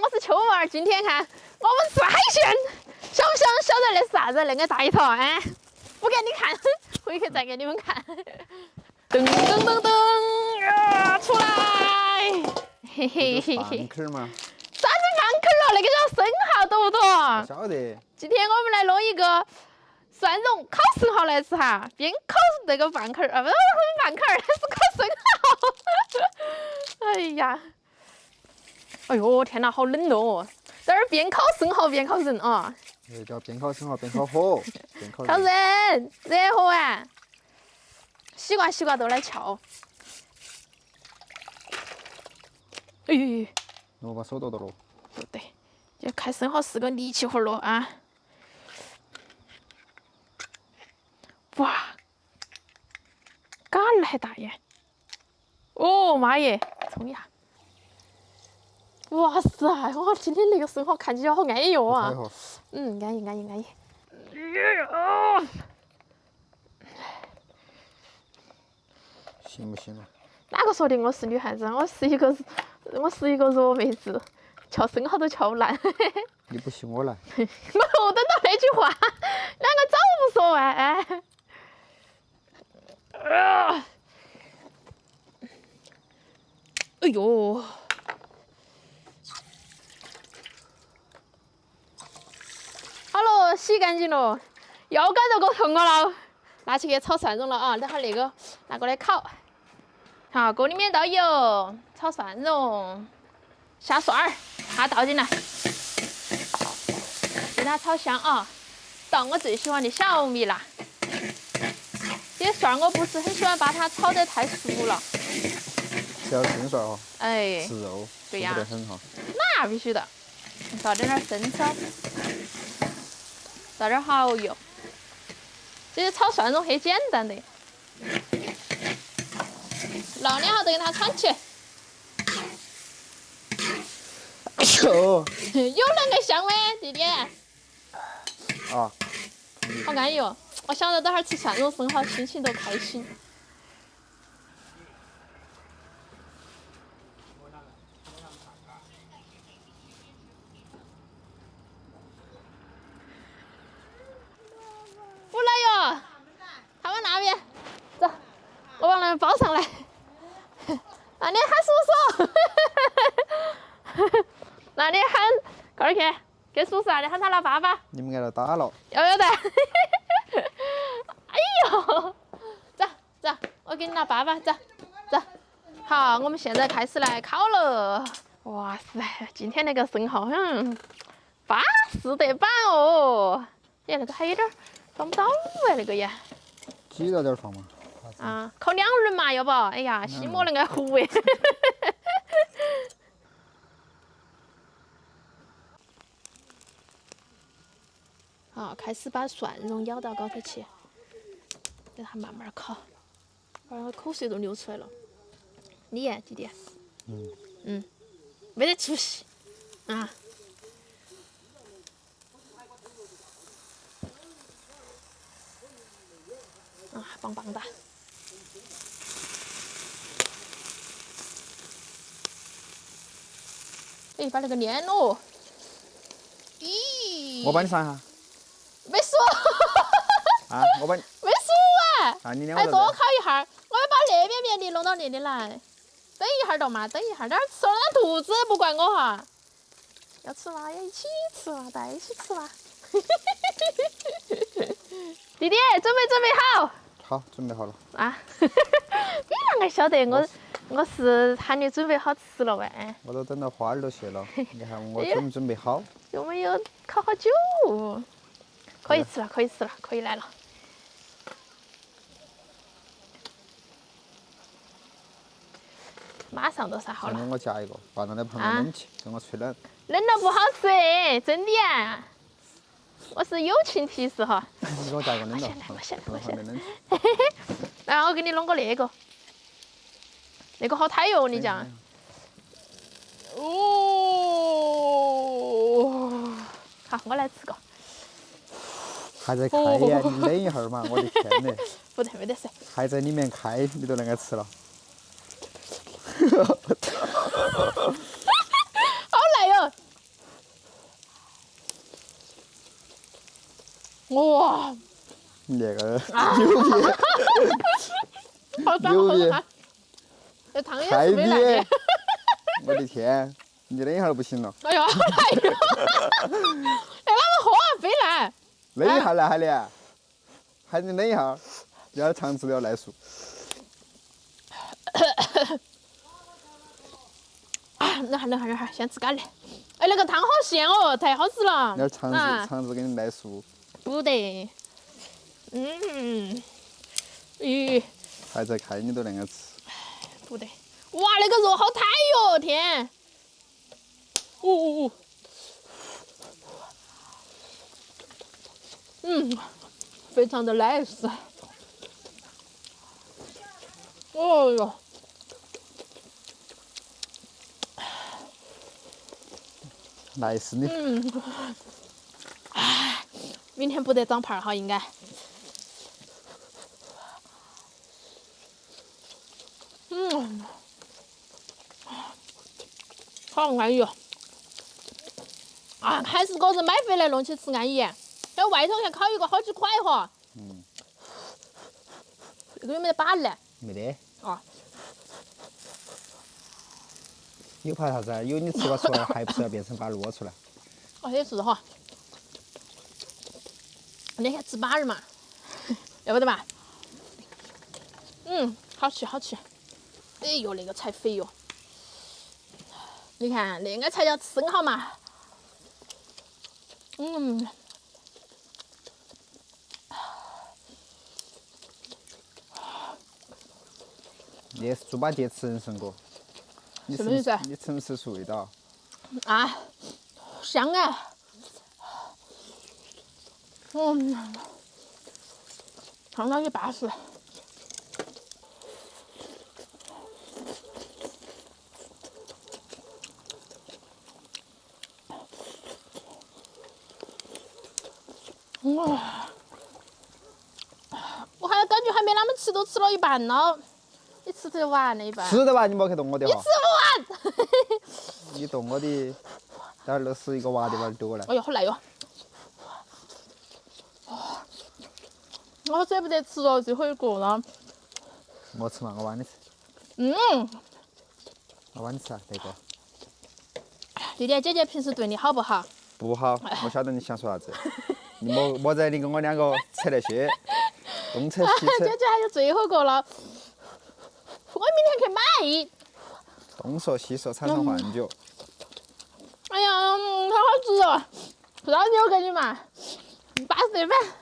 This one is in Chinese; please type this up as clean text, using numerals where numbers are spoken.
我是秋娃儿，今天看我们吃海鲜，晓不晓得那是啥子？那个大一坨啊！不给你看，回去再给你们看。噔噔噔噔，啊，出来！嘿嘿嘿嘿。饭壳吗？啥子饭壳了？那个叫生蚝，懂不懂？不晓得。今天我们来弄一个蒜蓉烤生蚝来吃哈，边烤那个饭壳儿啊，不是饭壳儿，是烤生蚝。哎呀！哎呦天哪，好冷哦！在这儿边烤生蚝边烤人啊！这叫边烤生蚝边烤火，边烤烤人，热火啊！西瓜都来撬。哎，我把手剁剁了。不对，这开生蚝是个力气活了啊！哇，杆儿还大耶！哦妈耶，冲一下！哇塞，哇，今天那个生蚝看起来好安逸哦啊！嗯，安逸。行不行嘛？哪个说的我是女孩子？我是一个弱妹子，撬生蚝都撬不烂。你不信我来。我等到那句话，两个早不说完。哎呦！好了，洗干净了，腰杆都够痛我了。拿去给炒蒜蓉了啊！等会儿那个拿过来烤。好，锅里面倒油，炒蒜蓉，下蒜儿，它倒进来，给它炒香啊！到我最喜欢的小米辣。这蒜我不是很喜欢把它炒得太熟了。是要生蒜哈。哎。吃肉。对呀。熟得很哈。那必须的。倒点生抽，倒点蚝油。这炒蒜蓉很简单的。闹2下都给它铲起。有那个香味，弟弟。啊。好安逸哦！我想着等会儿吃蒜蓉生蚝，心情都开心。不来哟，他们那边，走，我把他们包上来。那你喊叔叔，那你喊快点去，给叔叔啊，你喊他老爸爸。你们给他打了。要得。哎呦，走，我给你拿爸爸，走。好，我们现在开始来烤了。哇塞，今天那个生蚝巴适得板哦。哎，那个还有点装不到哎，那个呀。挤到点放嘛。啊，烤2轮嘛，要不？哎呀，吸摸那个糊哎。好，开始把蒜蓉舀到高头去，让它慢慢烤，把我口水都流出来了。你呀，弟弟。没得出息啊！棒棒的。哎，把那个粘了。咦！我帮你上一下。没熟。啊，我帮你。没熟啊！啊，你再多烤一下，我要把那边面的弄到那里来。等一下嘛，等一下，等吃了俺肚子不怪我哈。要吃嘛，要一起吃嘛，在一起吃嘛。弟弟，准备好。好，准备好了。啊，你啷个晓得我是喊你准备好吃了喂？我都等到花儿都谢了，你看我准不准备好？有没有烤好久？可以吃了，可以来了。马上都晒好了。我夹一个，把那旁边冷气，给我吹冷。冷了不好吃，真的呀。我是友情提示哈。你给我夹个冷的。我先来。冷气。然后我给你弄个那个好太哟，你讲。哦。好，我来吃个。还在开呀？你冷一会儿嘛！我的天嘞！不对，没得事。还在里面开，你都能够吃了。好来哟！哇，那个牛逼，好爽，牛逼好好看。这汤也太逼是没来的。！我的天，你冷一下儿不行了，哎呦，好来哟！哎，他们喝非来。冷一下儿来还连，还得冷一下儿，要肠子要耐熟。啊，等下，先吃咖喱。哎，那个汤好鲜哦，太好吃了。要肠啊子肠子给你耐熟，不得。咦，还在开你都那个吃。不得。哇，那个肉好弹哟，天！哦。非常的 nice。哦哟。来是你，明天不得长胖儿哈，应该。好安逸哦。啊，还是个人买回来弄起吃安逸。在外头还烤一个好几块哈。这个有没得把呢？没得。啊。有怕啥子啊？有你吃了出来，还不是要变成把烙出来？哦，也是哈。那天吃把儿嘛，要不得嘛？好吃好吃。哎呦，那个才肥哟！你看那个才叫吃生蚝嘛。你也是猪八戒吃人参果，你什么意思啊你吃不吃出味道？啊，香啊！相当于巴适。我还感觉还没啷么吃，都吃了一半了。你吃得完那一半？吃得完你莫去动我的哈！吃不完。你动我的，待会儿那是一个娃的把它丢过来。哎呦，好来哟！我舍不得吃哦，最后一个了。莫吃嘛，我帮你吃。我帮你吃啊，这个。弟弟姐姐平时对你好不好？不好，我晓得你想说啥子。你莫在你跟我两个扯那些东扯西扯，姐姐还有最后一个了，我明天去买。东说西说产生幻觉。哎呀，好好吃哦！啥时候给你嘛？巴适的很。